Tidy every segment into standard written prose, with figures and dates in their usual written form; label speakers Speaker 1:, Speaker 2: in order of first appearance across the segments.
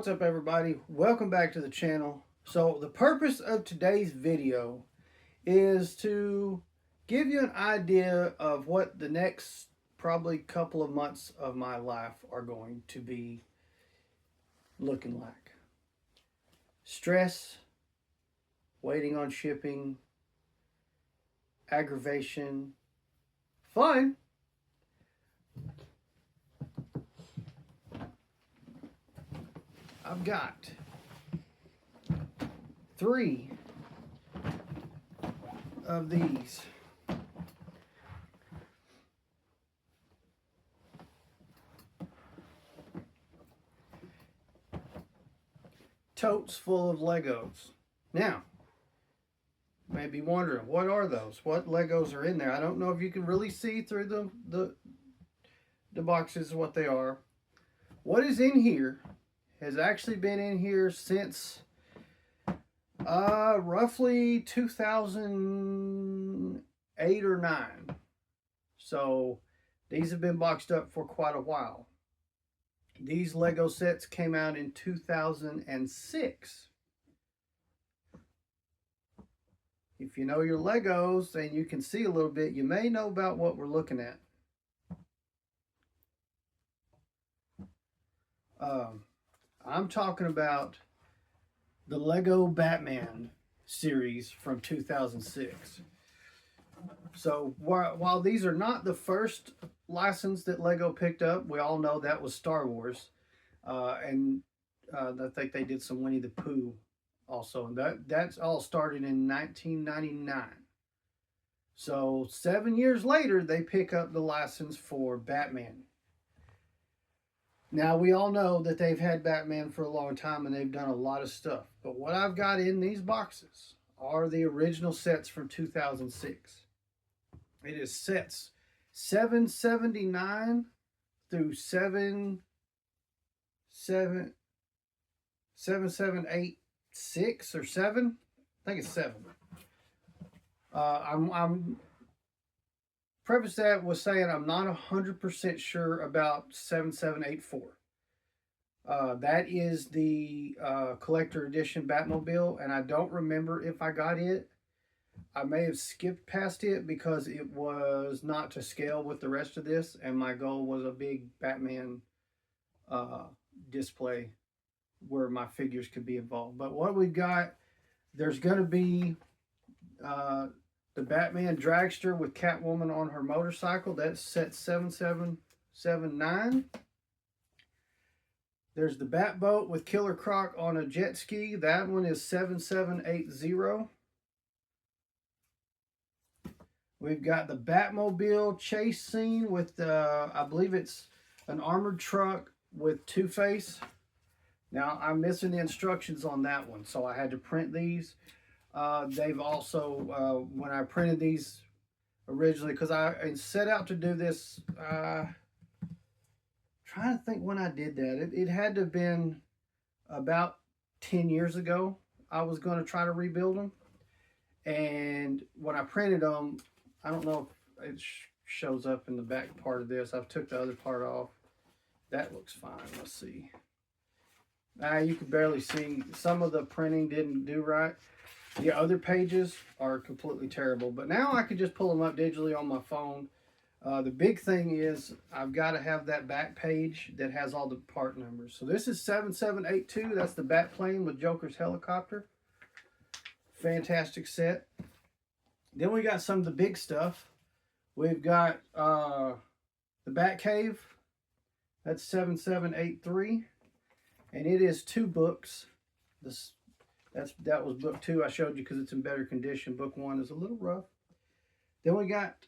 Speaker 1: What's up, everybody? Welcome back to the channel. So the purpose of today's video is to give you an idea of what the next probably couple of months of my life are going to be looking like. Stress, waiting on shipping, aggravation, fun. I've got 3 of these. Totes full of Legos. Now, you may be wondering, what are those? What Legos are in there? I don't know if you can really see through the boxes what they are. What is in here has actually been in here since roughly 2008 or 9. So these have been boxed up for quite a while. These Lego sets came out in 2006. If you know your Legos and you can see a little bit, you may know about what we're looking at. I'm talking about the Lego Batman series from 2006. So while these are not the first license that Lego picked up, we all know that was Star Wars. And I think they did some Winnie the Pooh also. And that's all started in 1999. So 7 years later, they pick up the license for Batman. Now, we all know that they've had Batman for a long time and they've done a lot of stuff. But what I've got in these boxes are the original sets from 2006. It is sets 779 through 7786 or 7. I think it's 7. I'm preface that with saying I'm not 100% sure about 7784. That is the collector edition Batmobile, and I don't remember if I got it. I may have skipped past it because it was not to scale with the rest of this, and my goal was a big Batman display where my figures could be involved. But what we've got, there's going to be the Batman dragster with Catwoman on her motorcycle. That's set 7779. There's the Batboat with Killer Croc on a jet ski. That one is 7780. We've got the Batmobile chase scene with, I believe it's an armored truck with Two-Face. Now, I'm missing the instructions on that one, so I had to print these. They've also, when I printed these originally, because I set out to do this, trying to think when I did that. It had to have been about 10 years ago. I was going to try to rebuild them. And when I printed them, I don't know if it shows up in the back part of this. I've took the other part off. That looks fine. Let's see. You can barely see. Some of the printing didn't do right. The other pages are completely terrible, but now I can just pull them up digitally on my phone. The big thing is I've got to have that back page that has all the part numbers. So this is 7782. That's the bat plane with Joker's helicopter. Fantastic set. Then we got some of the big stuff. We've got the Bat Cave. That's 7783. And it is 2 books. That was book 2 I showed you because it's in better condition. Book 1 is a little rough. Then we got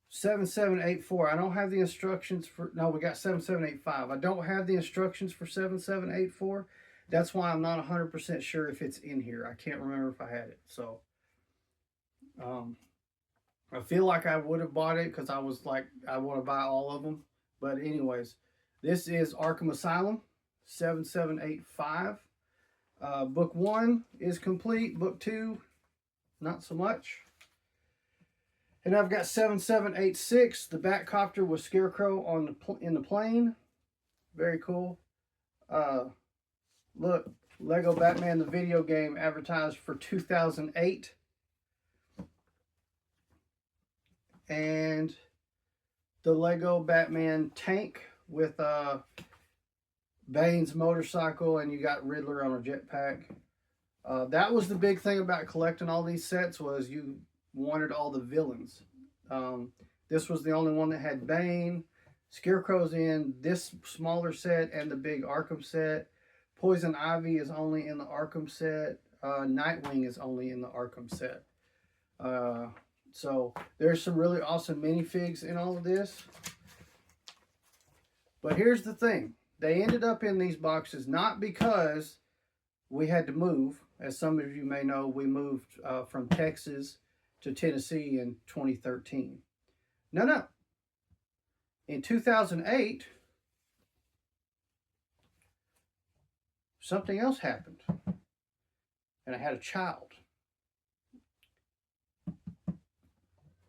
Speaker 1: 7784. I don't have the instructions for... No, we got 7785. I don't have the instructions for 7784. That's why I'm not 100% sure if it's in here. I can't remember if I had it. So, I feel like I would have bought it because I was like, I want to buy all of them. But anyways, this is Arkham Asylum, 7785. Book 1 is complete. Book 2, not so much. And I've got 7786, the Batcopter with Scarecrow on in the plane. Very cool. Look, Lego Batman the video game advertised for 2008. And the Lego Batman tank with Bane's motorcycle, and you got Riddler on a jetpack. That was the big thing about collecting all these sets, was you wanted all the villains. This was the only one that had Bane. Scarecrow's in this smaller set and the big Arkham set. Poison Ivy is only in the Arkham set. Nightwing is only in the Arkham set. So there's some really awesome minifigs in all of this. But here's the thing. They ended up in these boxes not because we had to move. As some of you may know, we moved from Texas to Tennessee in 2013. No. In 2008, something else happened. And I had a child.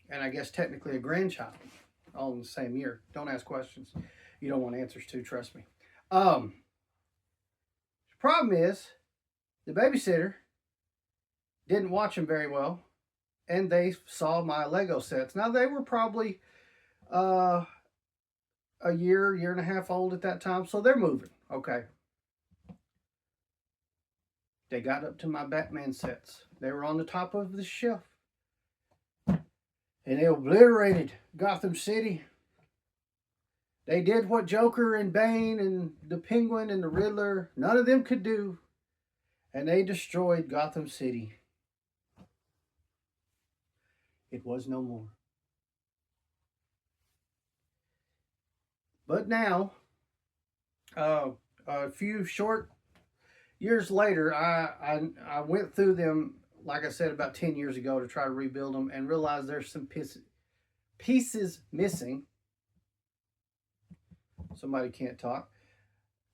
Speaker 1: And I guess technically a grandchild, all in the same year. Don't ask questions you don't want answers to, trust me. The problem is the babysitter didn't watch them very well, and they saw my Lego sets. Now, they were probably a year and a half old at that time, so they're moving. Okay. They got up to my Batman sets. They were on the top of the shelf. And they obliterated Gotham City. They did what Joker and Bane and the Penguin and the Riddler, none of them could do. And they destroyed Gotham City. It was no more. But now, a few short years later, I went through them, like I said, about 10 years ago to try to rebuild them, and realized there's some pieces missing. Somebody can't talk.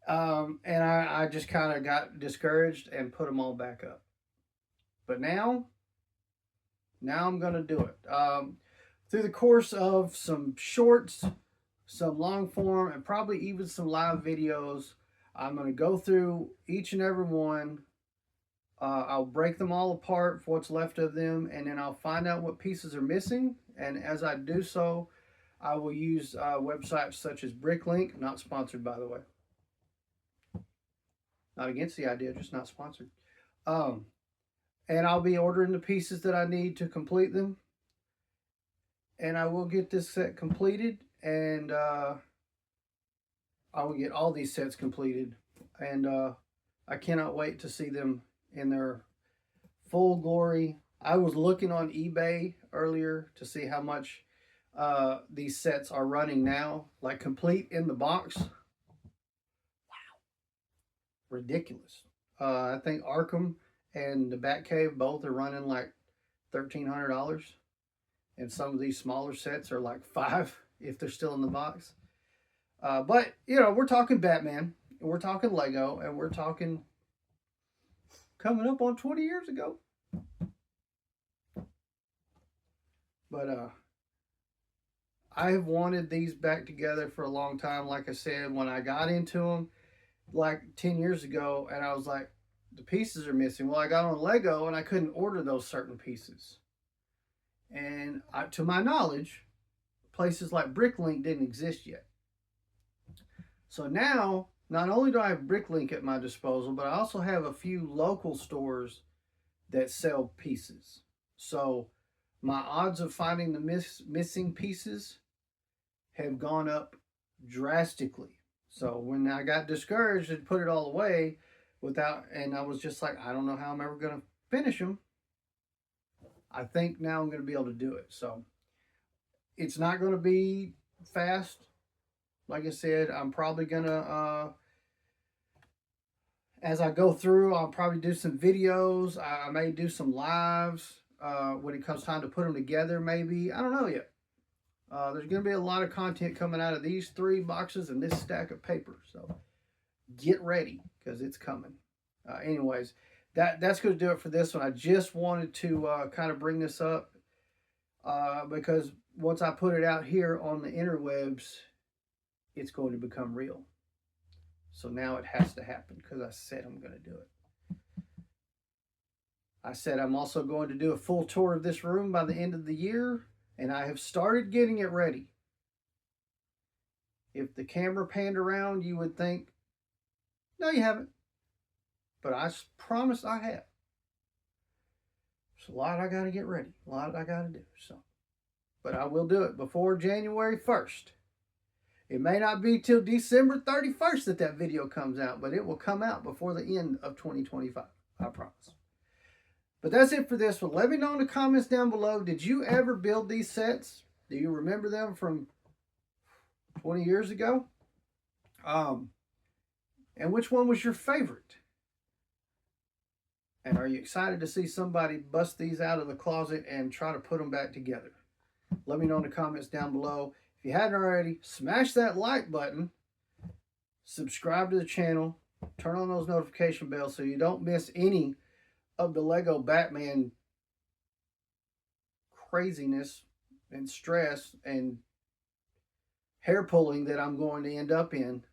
Speaker 1: And I just kind of got discouraged and put them all back up. But now I'm going to do it. Through the course of some shorts, some long form, and probably even some live videos, I'm going to go through each and every one. I'll break them all apart for what's left of them, and then I'll find out what pieces are missing. And as I do so, I will use websites such as Bricklink, not sponsored, by the way. Not against the idea, just not sponsored. And I'll be ordering the pieces that I need to complete them. And I will get this set completed, and I will get all these sets completed. And I cannot wait to see them in their full glory. I was looking on eBay earlier to see how much these sets are running now, like complete in the box. Wow. Ridiculous. I think Arkham and the Batcave both are running like $1,300. And some of these smaller sets are like $5 if they're still in the box. But, you know, we're talking Batman, and we're talking Lego, and we're talking coming up on 20 years ago. But I have wanted these back together for a long time. Like I said, when I got into them like 10 years ago, and I was like, the pieces are missing. Well, I got on Lego and I couldn't order those certain pieces. And to my knowledge, places like Bricklink didn't exist yet. So now, not only do I have Bricklink at my disposal, but I also have a few local stores that sell pieces. So my odds of finding the missing pieces have gone up drastically. So when I got discouraged and put it all away and I was just like, I don't know how I'm ever going to finish them. I think now I'm going to be able to do it. So it's not going to be fast. Like I said, I'm probably going to, as I go through, I'll probably do some videos. I may do some lives when it comes time to put them together, maybe. I don't know yet. There's going to be a lot of content coming out of these 3 boxes and this stack of paper. So get ready, because it's coming. Anyways, that's going to do it for this one. I just wanted to kind of bring this up because once I put it out here on the interwebs, it's going to become real. So now it has to happen because I said I'm going to do it. I said I'm also going to do a full tour of this room by the end of the year, and I have started getting it ready. If the camera panned around, you would think, no, you haven't. But I promise I have. There's a lot I got to get ready, a lot I got to do. But I will do it before January 1st. It may not be till December 31st that video comes out, but it will come out before the end of 2025. I promise. But that's it for this one. Let me know in the comments down below. Did you ever build these sets? Do you remember them from 20 years ago? And which one was your favorite? And are you excited to see somebody bust these out of the closet and try to put them back together? Let me know in the comments down below. If you hadn't already, smash that like button, subscribe to the channel, turn on those notification bells so you don't miss any of the Lego Batman craziness and stress and hair pulling that I'm going to end up in.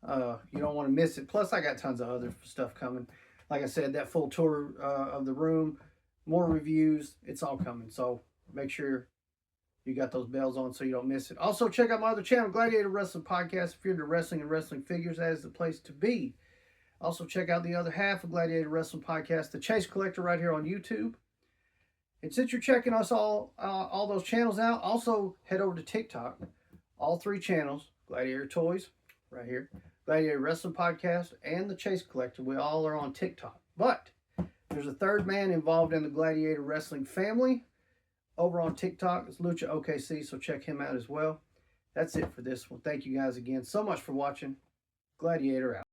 Speaker 1: You don't want to miss it. Plus, I got tons of other stuff coming. Like I said, that full tour of the room, more reviews, it's all coming. So make sure you got those bells on so you don't miss it. Also, check out my other channel, Gladiator Wrestling Podcast. If you're into wrestling and wrestling figures, that is the place to be. Also, check out the other half of Gladiator Wrestling Podcast, The Chase Collector, right here on YouTube. And since you're checking us all those channels out, also head over to TikTok. All 3 channels, Gladiator Toys, right here, Gladiator Wrestling Podcast, and The Chase Collector. We all are on TikTok. But there's a third man involved in the Gladiator Wrestling family. Over on TikTok, it's Lucha OKC, so check him out as well. That's it for this one. Thank you guys again so much for watching. Gladiator out.